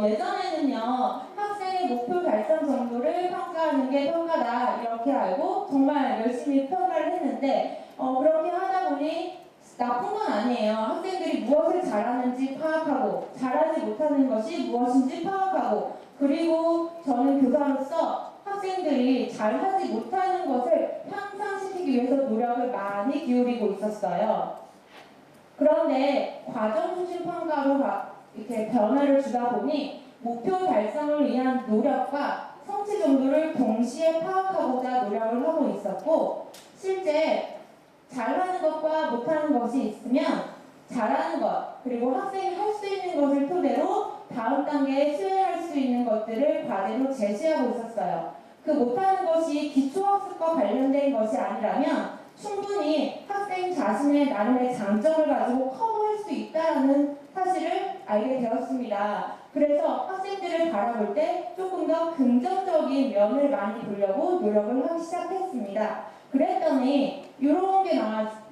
예전에는요, 학생의 목표 달성 정도를 평가하는 게 평가다 이렇게 알고 정말 열심히 평가를 했는데 그렇게 하다 보니 나쁜 건 아니에요. 학생들이 무엇을 잘하는지 파악하고 잘하지 못하는 것이 무엇인지 파악하고, 그리고 저는 교사로서 학생들이 잘하지 못하는 것을 향상시키기 위해서 노력을 많이 기울이고 있었어요. 그런데 과정 수신 평가로 이렇게 변화를 주다 보니 목표 달성을 위한 노력과 성취 정도를 동시에 파악하고자 노력을 하고 있었고, 실제 잘하는 것과 못하는 것이 있으면 잘하는 것, 그리고 학생이 할 수 있는 것을 토대로 다음 단계에 수행할 수 있는 것들을 과제로 제시하고 있었어요. 그 못하는 것이 기초학습과 관련된 것이 아니라면 충분히 학생 자신의 나름의 장점을 가지고 커버할 수 있다는 사실을 알게 되었습니다. 그래서 학생들을 바라볼 때 조금 더 긍정적인 면을 많이 보려고 노력을 하기 시작했습니다. 그랬더니 이런 게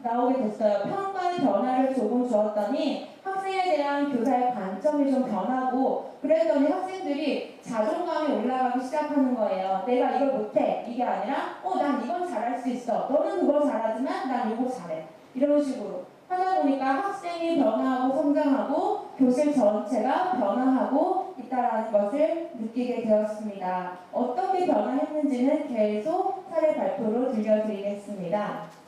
나오게 됐어요. 평가의 변화를 조금 주었더니 학생에 대한 교사의 관점이 좀 변하고, 그랬더니 학생들이 자존감이 올라가기 시작하는 거예요. 내가 이걸 못해, 이게 아니라 난 이건 잘할 수 있어, 너는 그걸 잘하지만 난 이거 잘해, 이런 식으로 하다 보니까 학생이 변화하고 성장하고 교실 전체가 변화하고 있다는 것을 느끼게 되었습니다. 어떻게 변화했는지는 계속 사례 발표로 들려드리겠습니다.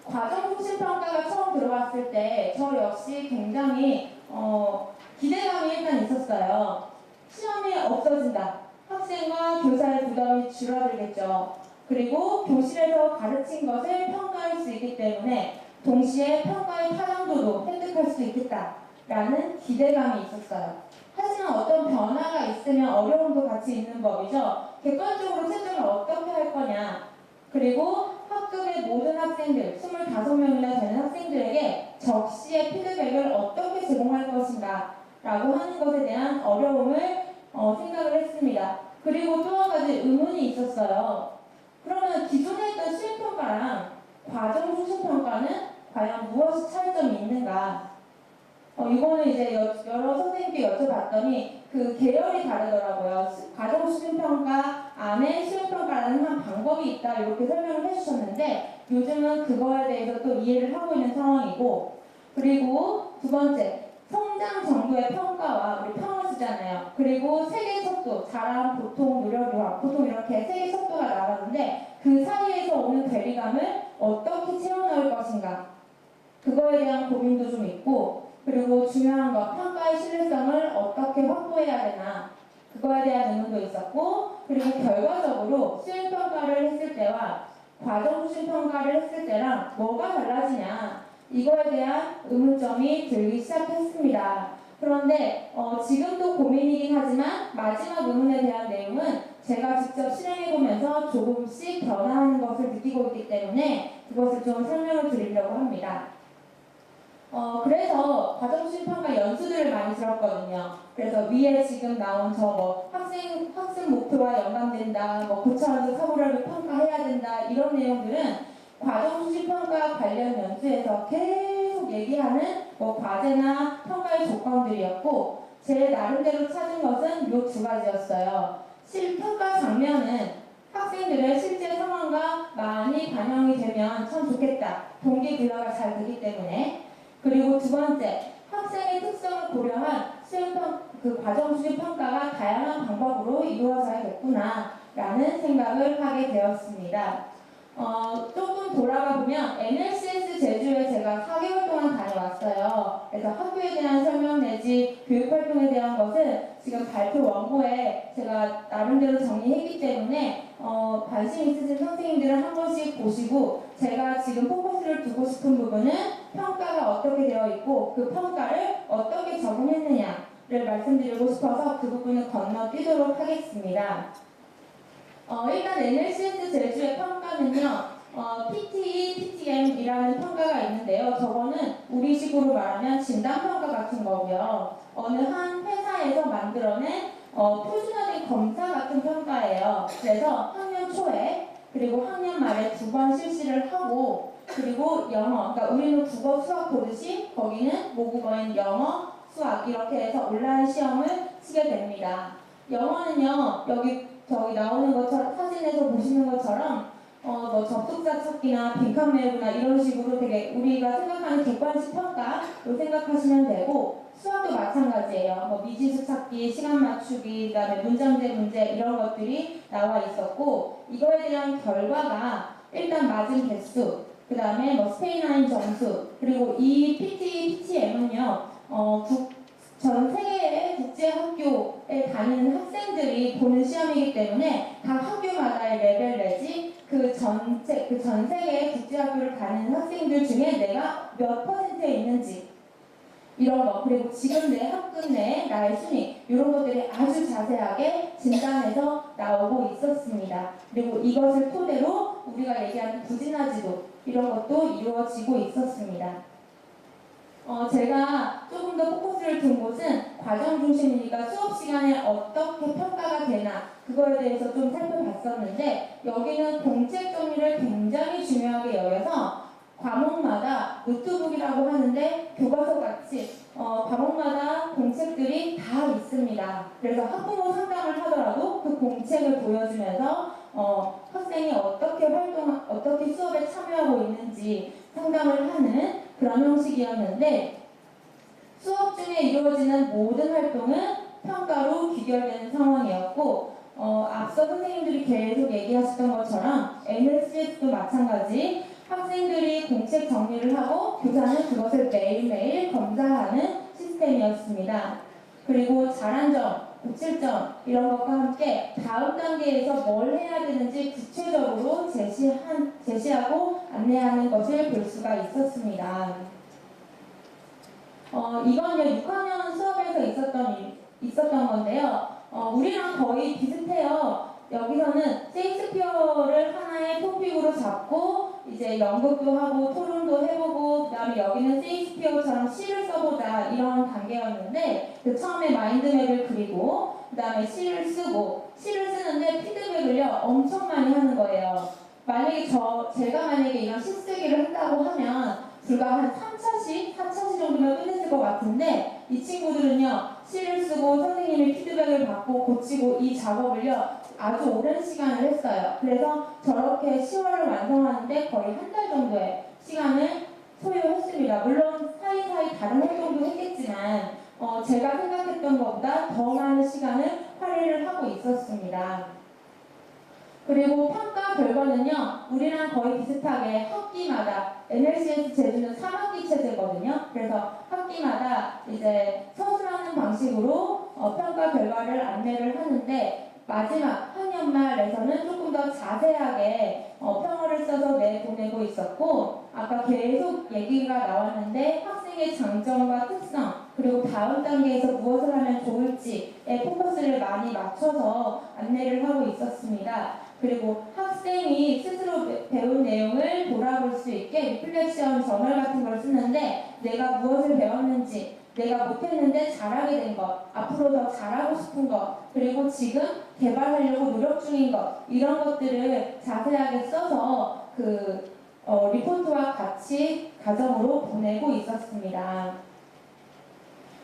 과정중심평가가 처음 들어왔을 때 저 역시 굉장히 기대감이 일단 있었어요. 시험이 없어진다. 학생과 교사의 부담이 줄어들겠죠. 그리고 교실에서 가르친 것을 평가할 수 있기 때문에 동시에 평가의 타당도도 획득할 수 있겠다라는 기대감이 있었어요. 하지만 어떤 변화가 있으면 어려움도 같이 있는 법이죠. 객관적으로 채점을 어떻게 할 거냐, 그리고 학급의 모든 학생들, 25명이나 되는 학생들에게 적시의 피드백을 어떻게 제공할 것인가 라고 하는 것에 대한 어려움을 생각을 했습니다. 그리고 또 한 가지 의문이 있었어요. 그러면 기존에 했던 수행평가랑 과정 수신평가는 과연 무엇이 차이점이 있는가? 이거는 이제 여러 선생님께 여쭤봤더니 그 계열이 다르더라고요. 과정 수행평가 안에 수행평가라는 한 방법이 있다 이렇게 설명을 해주셨는데, 요즘은 그거에 대해서 또 이해를 하고 있는 상황이고, 그리고 두 번째, 성장 정도의 평가와 우리 평을 쓰잖아요. 그리고 세계 속도, 잘함, 보통, 노력과 보통 이렇게 세계 속도가 나가는데 그 사이에서 오는 괴리감을 어떻게 채워넣을 것인가, 그거에 대한 고민도 좀 있고, 그리고 중요한 거 평가의 신뢰성을 어떻게 확보해야 되나, 그거에 대한 의문도 있었고, 그리고 결과적으로 수행평가를 했을 때와 과정수신평가를 했을 때랑 뭐가 달라지냐, 이거에 대한 의문점이 들기 시작했습니다. 그런데 지금도 고민이긴 하지만 마지막 의문에 대한 내용은 제가 직접 실행해보면서 조금씩 변화하는 것을 느끼고 있기 때문에 그것을 좀 설명을 드리려고 합니다. 그래서 과정수신평가 연수들을 많이 들었거든요. 그래서 위에 지금 나온 저 학습 목표와 연관된다, 고쳐서 사고력을 평가해야 된다, 이런 내용들은 과정수신평가 관련 연수에서 계속 얘기하는 과제나 평가의 조건들이었고, 제 나름대로 찾은 것은 이 두 가지였어요. 실평가 장면은 학생들의 실제 상황과 많이 반영이 되면 참 좋겠다. 동기부여가 잘 되기 때문에. 그리고 두 번째, 학생의 특성을 고려한 과정 수신 평가가 다양한 방법으로 이루어져야겠구나 라는 생각을 하게 되었습니다. 조금 돌아가 보면 NLCS 제주에 제가 4개월 동안 다녀왔어요. 그래서 학교에 대한 설명 내지 교육활동에 대한 것은 지금 발표 원고에 제가 나름대로 정리했기 때문에 관심 있으신 선생님들은 한 번씩 보시고, 제가 지금 포커스를 두고 싶은 부분은 평가가 어떻게 되어 있고 그 평가를 어떻게 적용했느냐를 말씀드리고 싶어서 그 부분을 건너뛰도록 하겠습니다. 일단 NLCS 제주의 평가는요, PTE, PTM이라는 평가가 있는데요. 저거는 우리식으로 말하면 진단평가 같은 거고요. 어느 한 회사에서 만들어낸 표준화된 검사 같은 평가예요. 그래서 학년 초에 그리고 학년 말에 2번 실시를 하고, 그리고 영어, 그러니까 우리는 국어, 수학 보듯이 거기는 모국어인 영어, 수학 이렇게 해서 온라인 시험을 치게 됩니다. 영어는요, 저기 나오는 것처럼 사진에서 보시는 것처럼 뭐 접속사 찾기나 빈칸 메우기나 이런 식으로 되게 우리가 생각하는 객관식 평가로 생각하시면 되고, 수학도 마찬가지예요. 뭐 미지수 찾기, 시간 맞추기, 그다음에 문장제 문제 이런 것들이 나와 있었고, 이거에 대한 결과가 일단 맞은 개수, 그다음에 뭐 스페인어인 점수, 그리고 이 PTM은요, 전 세계의 국제학교에 다니는 학생들이 보는 시험이기 때문에 각 학교마다의 레벨 내지 그 전 세계의 국제학교를 다니는 학생들 중에 내가 몇 퍼센트에 있는지 이런 거, 그리고 지금 내 학급 내에 나의 순위 이런 것들이 아주 자세하게 진단해서 나오고 있었습니다. 그리고 이것을 토대로 우리가 얘기하는 부진화지도 이런 것도 이루어지고 있었습니다. 제가 조금 더 포커스를 둔 곳은 과정 중심이니까 수업 시간에 어떻게 평가가 되나 그거에 대해서 좀 살펴봤었는데, 여기는 공책 정리를 굉장히 중요하게 여겨서 과목마다 노트북이라고 하는데 교과서 같이 과목마다 공책들이 다 있습니다. 그래서 학부모 상담을 하더라도 그 공책을 보여주면서 학생이 어떻게 수업에 참여하고 있는지 상담을 하는 그런 형식이었는데, 수업 중에 이루어지는 모든 활동은 평가로 귀결되는 상황이었고, 앞서 선생님들이 계속 얘기하셨던 것처럼 NSS도 마찬가지 학생들이 공책 정리를 하고 교사는 그것을 매일매일 검사하는 시스템이었습니다. 그리고 잘한 점, 고칠 점 이런 것과 함께 다음 단계에서 뭘 해야 되는지 구체적으로 제시하고 안내하는 것을 볼 수가 있었습니다. 이건요 6학년 수업에서 있었던 건데요. 우리랑 거의 비슷해요. 여기서는 셰익스피어를 하나의 토픽으로 잡고 이제 연극도 하고 토론도 해보고, 그 다음에 여기는 셰익스피어처럼 시를 써보자 이런 단계였는데, 그 처음에 마인드맵을 그리고 그 다음에 시를 쓰는데 피드백을요 엄청 많이 하는 거예요. 만약에 제가 만약에 이런 시 쓰기를 한다고 하면 불과 한 3차시, 4차시 정도면 끝냈을 것 같은데, 이 친구들은요 시를 쓰고 선생님의 피드백을 받고 고치고 이 작업을요 아주 오랜 시간을 했어요. 그래서 저렇게 10월을 완성하는데 거의 한 달 정도의 시간을 소요했습니다. 물론 사이사이 다른 활동도 했겠지만 제가 생각했던 것보다 더 많은 시간을 할애를 하고 있었습니다. 그리고 평가 결과는요, 우리랑 거의 비슷하게 학기마다 NLCS 제주는 3학기 체제거든요. 그래서 학기마다 이제 서술하는 방식으로 평가 결과를 안내를 하는데, 마지막 학년 말에서는 조금 더 자세하게 평어를 써서 내보내고 있었고, 아까 계속 얘기가 나왔는데 학생의 장점과 특성, 그리고 다음 단계에서 무엇을 하면 좋을지에 포커스를 많이 맞춰서 안내를 하고 있었습니다. 그리고 학생이 스스로 배운 내용을 돌아볼 수 있게 리플렉션 저널 같은 걸 쓰는데, 내가 무엇을 배웠는지, 내가 못했는데 잘하게 된 것, 앞으로 더 잘하고 싶은 것, 그리고 지금 개발하려고 노력 중인 것, 이런 것들을 자세하게 써서 리포트와 같이 가정으로 보내고 있었습니다.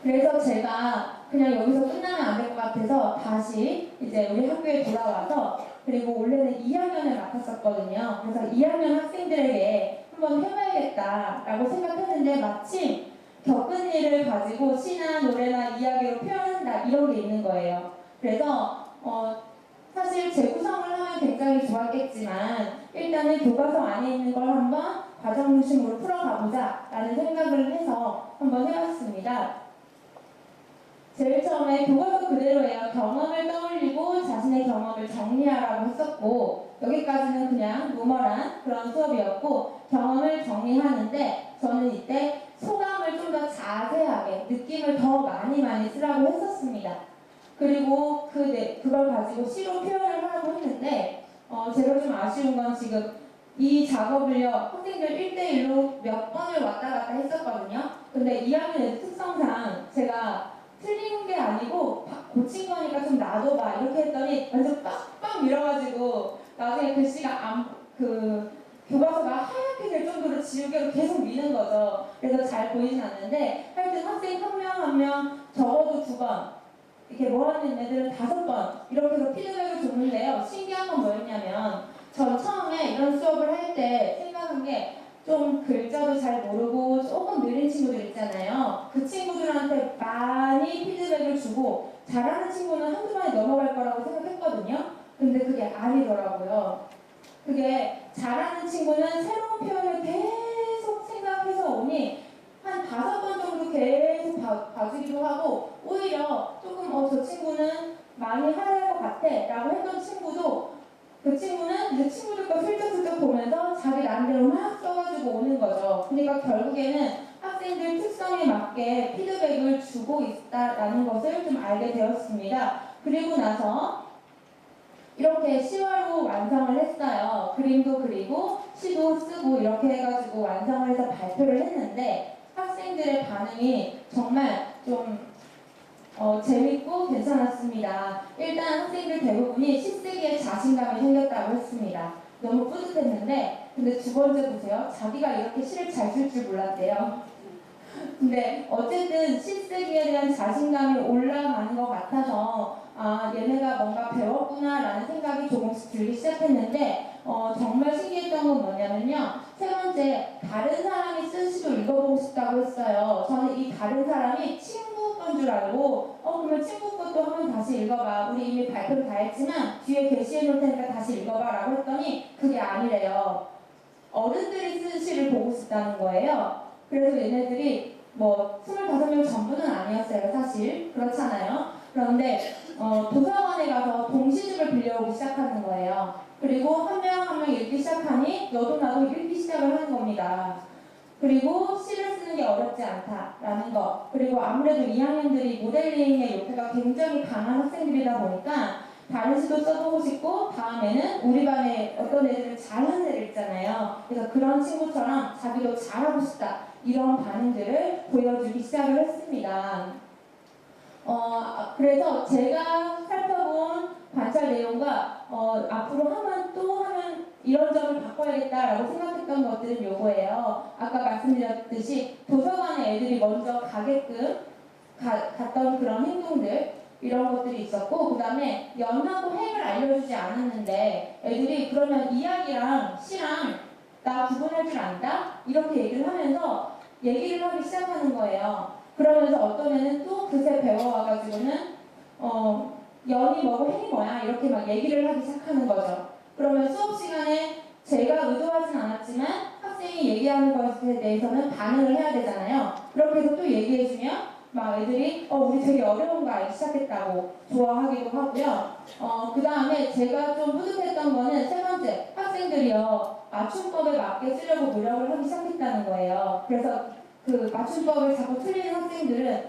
그래서 제가 그냥 여기서 끝나면 안 될 것 같아서 다시 이제 우리 학교에 돌아와서, 그리고 원래는 2학년을 맡았었거든요. 그래서 2학년 학생들에게 한번 해봐야겠다라고 생각했는데, 마침 겪은 일을 가지고 시나 노래나 이야기로 표현한다 이런 게 있는 거예요. 그래서 사실 재구성을 하면 굉장히 좋았겠지만 일단은 교과서 안에 있는 걸 한번 과정 중심으로 풀어가보자 라는 생각을 해서 한번 해봤습니다. 제일 처음에 교과서 그대로예요. 경험을 떠올리고 자신의 경험을 정리하라고 했었고, 여기까지는 그냥 노멀한 그런 수업이었고, 경험을 정리하는데 저는 이때 소감을 좀 더 자세하게 느낌을 더 많이 쓰라고 했었습니다. 그리고 그걸 가지고 시로 표현을 하라고 했는데, 제가 좀 아쉬운 건 지금 이 작업을요 학생들 1대1로 몇 번을 왔다 갔다 했었거든요. 근데 2학년 애들 특성상 제가 틀린 게 아니고 고친 거니까 좀 놔둬봐 이렇게 했더니 완전 빡빡 밀어가지고 나중에 글씨가 교과서가 하얗게 될 정도로 지우개로 계속 미는 거죠. 그래서 잘 보이진 않는데 하여튼 학생 한 명 한 명 적어도 2번 이렇게 모아낸 애들은 5번 이렇게 해서 피드백을 줬는데요. 신기한 건 뭐였냐면 전 처음에 이런 수업을 할 때 생각한 게 좀 글자도 잘 모르고 조금 느린 친구들 있잖아요. 그 친구들한테 많이 피드백을 주고 잘하는 친구는 한두 번에 넘어갈 거라고 생각했거든요. 근데 그게 아니더라고요. 그게 잘하는 친구는 새로운 표현을 계속 생각해서 오니 한 5번 정도 계속 봐주기도 하고 오히려 조금 저 친구는 많이 할 것 같아 라고 했던 친구도 그 친구는 이제 친구들 거 슬쩍슬쩍 보면서 자기 나름대로 막 써가지고 오는 거죠. 그러니까 결국에는 학생들 특성에 맞게 피드백을 주고 있다라는 것을 좀 알게 되었습니다. 그리고 나서 이렇게 시화로 완성을 했어요. 그림도 그리고 시도 쓰고 이렇게 해가지고 완성을 해서 발표를 했는데 학생들의 반응이 정말 좀 재밌고 괜찮았습니다. 일단 학생들 대부분이 시쓰기에 자신감이 생겼다고 했습니다. 너무 뿌듯했는데 근데 2번째 보세요. 자기가 이렇게 시를 잘 쓸 줄 몰랐대요. 근데 어쨌든 시쓰기에 대한 자신감이 올라가는 것 같아서 얘네가 뭔가 배웠구나라는 생각이 조금씩 들기 시작했는데 정말 신기했던 건 뭐냐면요. 3번째, 다른 사람이 쓴 시도 읽어보고 싶다고 했어요. 저는 이 다른 사람이 친구 건 줄 알고 그러면 친구 것도 한번 다시 읽어봐. 우리 이미 발표를 다 했지만 뒤에 게시해 놓을 테니까 다시 읽어봐 라고 했더니 그게 아니래요. 어른들이 쓴 시를 보고 싶다는 거예요. 그래서 얘네들이 25명 전부는 아니었어요. 사실 그렇잖아요. 그런데 도서관에 가서 동시집을 빌려오기 시작하는 거예요. 그리고 한 명 한 명 읽기 시작하니 너도 나도 읽기 시작을 하는 겁니다. 그리고 시를 쓰는 게 어렵지 않다라는 거. 그리고 아무래도 2학년들이 모델링의 욕구가 굉장히 강한 학생들이다 보니까 다른 시도 써보고 싶고 다음에는 우리 반에 어떤 애들은 잘하는 애들 있잖아요. 그래서 그런 친구처럼 자기도 잘하고 싶다. 이런 반응들을 보여주기 시작을 했습니다. 그래서 제가 살펴본 관찰 내용과 앞으로 하면 이런 점을 바꿔야겠다라고 생각했던 것들은 요거예요. 아까 말씀드렸듯이 도서관에 애들이 먼저 가게끔 갔던 그런 행동들 이런 것들이 있었고 그 다음에 연하고 행을 알려주지 않았는데 애들이 그러면 이야기랑 시랑 나 구분할 줄 안다? 이렇게 얘기를 하면서 얘기를 하기 시작하는 거예요. 그러면서 어떤 애는 또 그새 배워와가지고는 연이 뭐고 행이 뭐야 이렇게 막 얘기를 하기 시작하는 거죠. 그러면 수업 시간에 제가 의도하진 않았지만 학생이 얘기하는 것에 대해서는 반응을 해야 되잖아요. 그렇게 해서 또 얘기해주면 막 애들이 우리 되게 어려운 거 알기 시작했다고 좋아하기도 하고요. 그 다음에 제가 좀 뿌듯했던 거는 3번째, 학생들이요 맞춤법에 맞게 쓰려고 노력을 하기 시작했다는 거예요. 그래서 그 맞춤법을 자꾸 틀리는 학생들은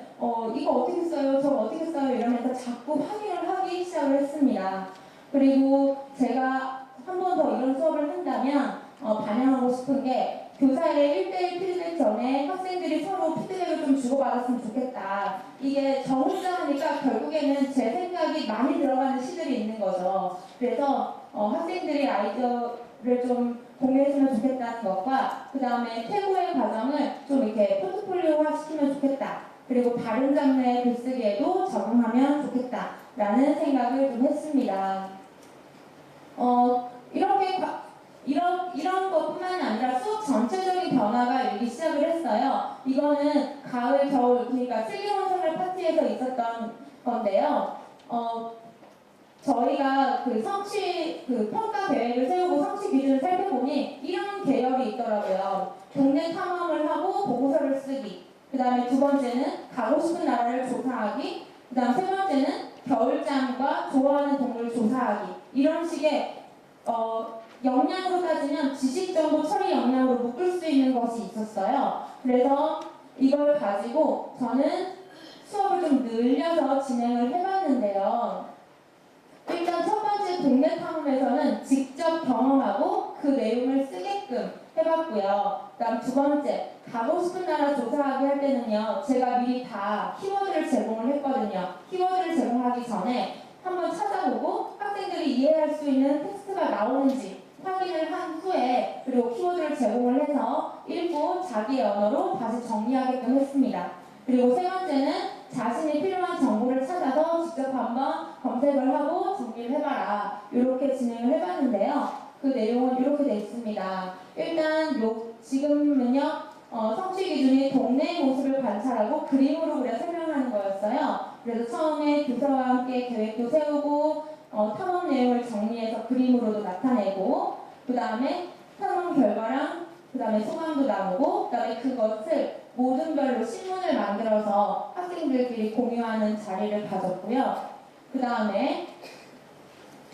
이거 어떻게 써요? 저거 어떻게 써요? 이러면서 자꾸 확인을 하기 시작을 했습니다. 그리고 제가 한 번 더 이런 수업을 한다면 반영하고 싶은 게 교사의 1대1 피드백 전에 학생들이 서로 피드백을 좀 주고받았으면 좋겠다. 이게 저 혼자 하니까 결국에는 제 생각이 많이 들어가는 시들이 있는 거죠. 그래서 학생들이 아이디어를 좀 공유했으면 좋겠다는 것과 그 다음에 퇴고의 과정을 좀 이렇게 포트폴리오화 시키면 좋겠다. 그리고 다른 장르의 글쓰기에도 적용하면 좋겠다라는 생각을 좀 했습니다. 이런 것뿐만 아니라 수업 전체적인 변화가 일기 시작을 했어요. 이거는 가을, 겨울, 그러니까 슬기원생활 파티에서 있었던 건데요. 저희가 그 성취, 평가 계획을 세우고 성취 기준을 살펴보니 이런 계열이 있더라고요. 동네 탐험을 하고 보고서를 쓰기. 그 다음에 2번째는 가고 싶은 나라를 조사하기. 그 다음 3번째는 겨울잠과 좋아하는 동물 조사하기. 이런 식의 역량으로 따지면 지식정보 처리 역량으로 묶을 수 있는 것이 있었어요. 그래서 이걸 가지고 저는 수업을 좀 늘려서 진행을 해봤는데요. 일단 1번째 동네 탐험에서는 직접 경험하고 그 내용을 쓰게끔 해봤고요. 그 다음 2번째 가고 싶은 나라 조사하기 할 때는요. 제가 미리 다 키워드를 제공을 했거든요. 키워드를 제공하기 전에 한번 찾아보고 학생들이 이해할 수 있는 텍스트가 나오는지 확인을 한 후에 그리고 키워드를 제공을 해서 읽고 자기의 언어로 다시 정리하게끔 했습니다. 그리고 세 번째는 자신이 필요한 정보를 찾아서 직접 한번 검색을 하고 정리를 해봐라. 이렇게 진행을 해봤는데요. 그 내용은 이렇게 되어 있습니다. 일단 지금은요 성취 기준이 동네의 모습을 관찰하고 그림으로 그려 설명하는 거였어요. 그래서 처음에 교사와 함께 계획도 세우고 탐험 내용을 정리해서 그림으로도 나타내고 그 다음에 탐험 결과랑 그 다음에 소감도 나누고 그 다음에 그것을 모둠별로 신문을 만들어서 학생들끼리 공유하는 자리를 가졌고요. 그 다음에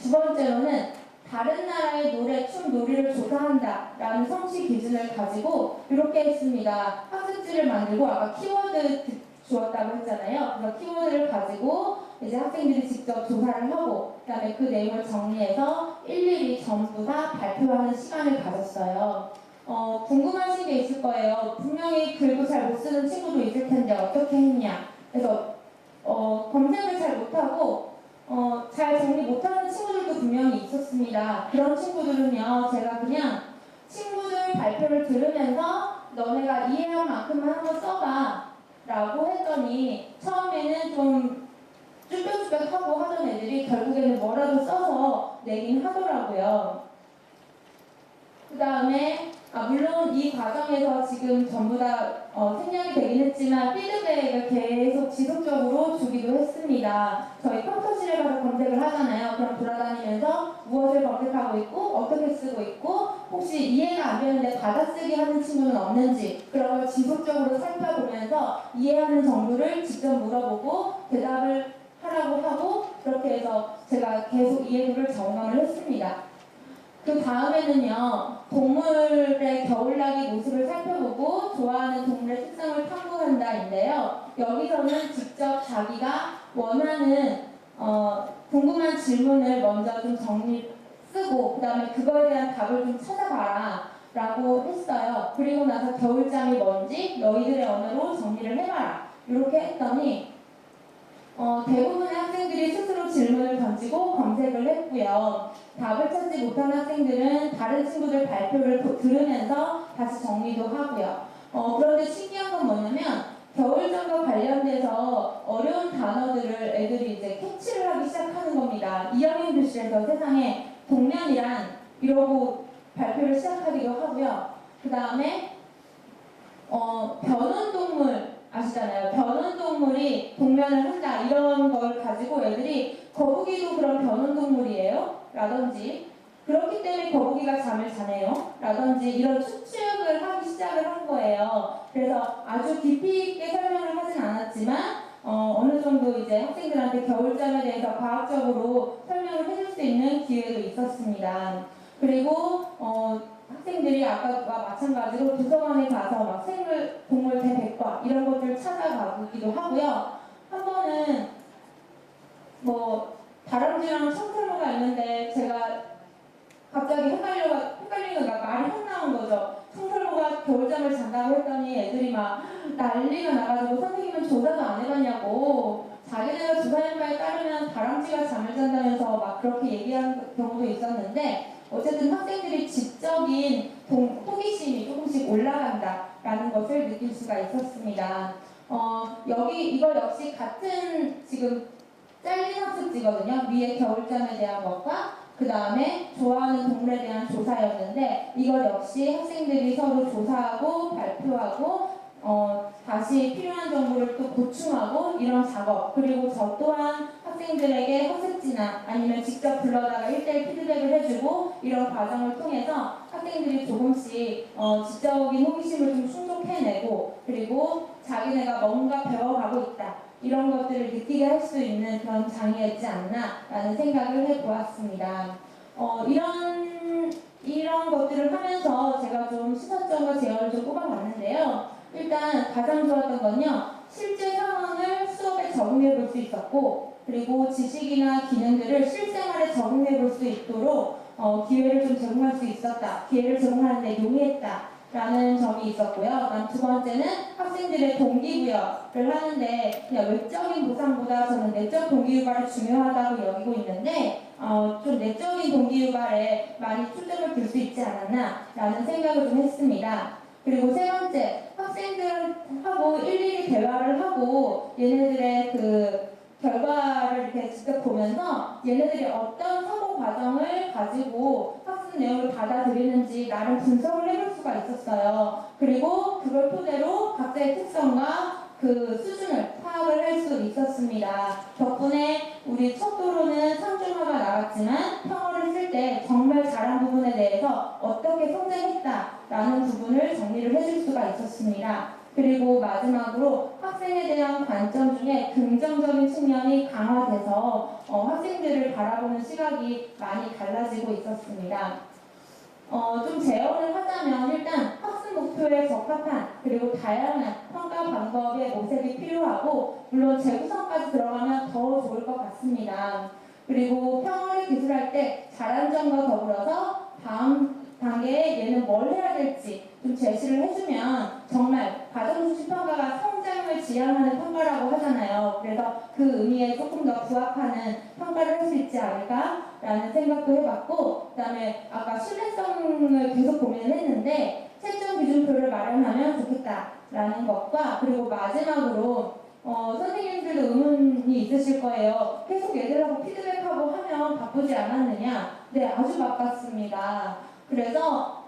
두 번째로는 다른 나라의 노래, 춤, 놀이를 조사한다 라는 성취 기준을 가지고 이렇게 했습니다. 학습지를 만들고 아까 키워드 주었다고 했잖아요. 그래서 키워드를 가지고 이제 학생들이 직접 조사를 하고 그 다음에 그 내용을 정리해서 일일이 전부 다 발표하는 시간을 가졌어요. 궁금하신 게 있을 거예요. 분명히 글도 잘 못 쓰는 친구도 있을 텐데 어떻게 했냐. 그래서 검색을 잘 못하고 잘 정리 못하는 친구들도 분명히 있었습니다. 그런 친구들은요, 제가 그냥 친구들 발표를 들으면서 너네가 이해한 만큼만 한번 써봐 라고 했더니 처음에는 좀 쭈뼛쭈뼛하고 하던 애들이 결국에는 뭐라도 써서 내긴 하더라고요. 그 다음에 물론 이 과정에서 지금 전부 다 생략이 되긴 했지만 피드백을 계속 지속적으로 주기도 했습니다. 저희 컴퓨터실에 가서 검색을 하잖아요. 그럼 돌아다니면서 무엇을 검색하고 있고 어떻게 쓰고 있고 혹시 이해가 안 되는데 받아쓰기 하는 친구는 없는지 그런 걸 지속적으로 살펴보면서 이해하는 정도를 직접 물어보고 대답을 하라고 하고 그렇게 해서 제가 계속 이해도를 점검을 했습니다. 그 다음에는요, 동물의 겨울나기 모습을 살펴보고 좋아하는 동물의 특성을 탐구한다인데요. 여기서는 직접 자기가 원하는 궁금한 질문을 먼저 좀 쓰고 그 다음에 그거에 대한 답을 좀 찾아봐라 라고 했어요. 그리고 나서 겨울잠이 뭔지 너희들의 언어로 정리를 해봐라 이렇게 했더니 대부분의 학생들이 스스로 질문을 던지고 검색을 했고요. 답을 찾지 못한 학생들은 다른 친구들 발표를 들으면서 다시 정리도 하고요. 그런데 신기한 건 뭐냐면 겨울잠과 관련돼서 어려운 단어들을 애들이 이제 캐치를 하기 시작하는 겁니다. 2학년 교실에서 세상에 동면이란 이러고 발표를 시작하기도 하고요. 그 다음에 변온동물 아시잖아요. 변온동물이 동면을 한다 이런 걸 가지고 애들이 거북이도 그런 변온동물이에요 라든지 그렇기 때문에 거북이가 잠을 자네요 라든지 이런 추측을 하기 시작을 한 거예요. 그래서 아주 깊이 있게 설명을 하진 않았지만 어느 정도 이제 학생들한테 겨울잠에 대해서 과학적으로 설명을 해줄 수 있는 기회도 있었습니다. 그리고 학생들이 아까와 마찬가지로 도서관에 가서 막 생물, 동물 대백과 이런 것들 찾아가기도 하고요. 한 번은 다람쥐랑 청설모가 있는데 제가 갑자기 헷갈리는 말이 확 나온 거죠. 청설모가 겨울잠을 잔다고 했더니 애들이 막 난리가 나가지고 선생님은 조사도 안 해봤냐고 자기네가 조사한 바에 따르면 다람쥐가 잠을 잔다면서 막 그렇게 얘기하는 경우도 있었는데 어쨌든 학생들이 지적인 호기심이 조금씩 올라간다라는 것을 느낄 수가 있었습니다. 이거 역시 같은 지금 잘린 학습지거든요. 위에 겨울잠에 대한 것과 그 다음에 좋아하는 동물에 대한 조사였는데 이것 역시 학생들이 서로 조사하고 발표하고 다시 필요한 정보를 또 보충하고 이런 작업 그리고 저 또한 학생들에게 학습지나 아니면 직접 불러다가 1대1 피드백을 해주고 이런 과정을 통해서 학생들이 조금씩 지적인 호기심을 좀 충족해내고 그리고 자기네가 뭔가 배워가고 있다 이런 것들을 느끼게 할 수 있는 그런 장이었지 않나라는 생각을 해보았습니다. 이런 것들을 하면서 제가 좀 시사점과 제어를 좀 꼽아봤는데요. 일단 가장 좋았던 건요. 실제 상황을 수업에 적용해 볼 수 있었고 그리고 지식이나 기능들을 실생활에 적용해 볼 수 있도록 기회를 좀 제공할 수 있었다. 기회를 제공하는데 용이했다. 라는 점이 있었고요. 그다음 두 번째는 학생들의 동기부여를 하는데 그냥 외적인 보상보다 저는 내적 동기부여가 중요하다고 여기고 있는데 좀 내적인 동기 유발에 많이 초점을 둘 수 있지 않았나라는 생각을 좀 했습니다. 그리고 세 번째, 학생들하고 일일이 대화를 하고 얘네들의 그 결과를 이렇게 직접 보면서 얘네들이 어떤 사고 과정을 가지고 학습 내용을 받아들이는지 나름 분석을 해볼 수가 있었어요. 그리고 그걸 토대로 각자의 특성과 그 수준을 파악을 할 수 있었습니다. 덕분에 우리 첫 도로는 상중하가 나왔지만 평어를 쓸 때 정말 잘한 부분에 대해서 어떻게 성장했다라는 부분을 정리를 해줄 수가 있었습니다. 그리고 마지막으로 학생에 대한 관점 중에 긍정적인 측면이 강화돼서 학생들을 바라보는 시각이 많이 달라지고 있었습니다. 좀 재원을 하자면 일단 학습 목표에 적합한 그리고 다양한 평가 방법의 모색이 필요하고 물론 재구성까지 들어가면 더 좋을 것 같습니다. 그리고 평가를 기술할 때 잘한 점과 더불어서 다음 단계에 얘는 뭘 해야 될지 좀 제시를 해주면 정말 과정중심 평가가 성장을 지향하는 평가라고 하잖아요. 그래서 그 의미에 조금 더 부합하는 평가를 할 수 있지 않을까라는 생각도 해봤고, 그다음에 아까 신뢰성을 계속 고민을 했는데 채점 기준표를 마련하면 좋겠다라는 것과 그리고 마지막으로 선생님들도 의문이 있으실 거예요. 계속 애들하고 피드백하고 하면 바쁘지 않았느냐? 네, 아주 바빴습니다. 그래서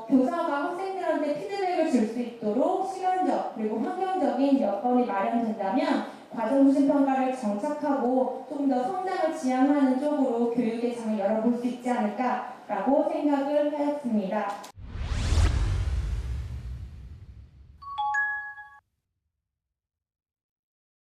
교사가 학생들한테 피드백을 줄 수 있도록 시간적 그리고 환경적인 여건이 마련된다면 과정중심 평가를 정착하고 조금 더 성장을 지향하는 쪽으로 교육의 장을 열어볼 수 있지 않을까라고 생각을 하였습니다.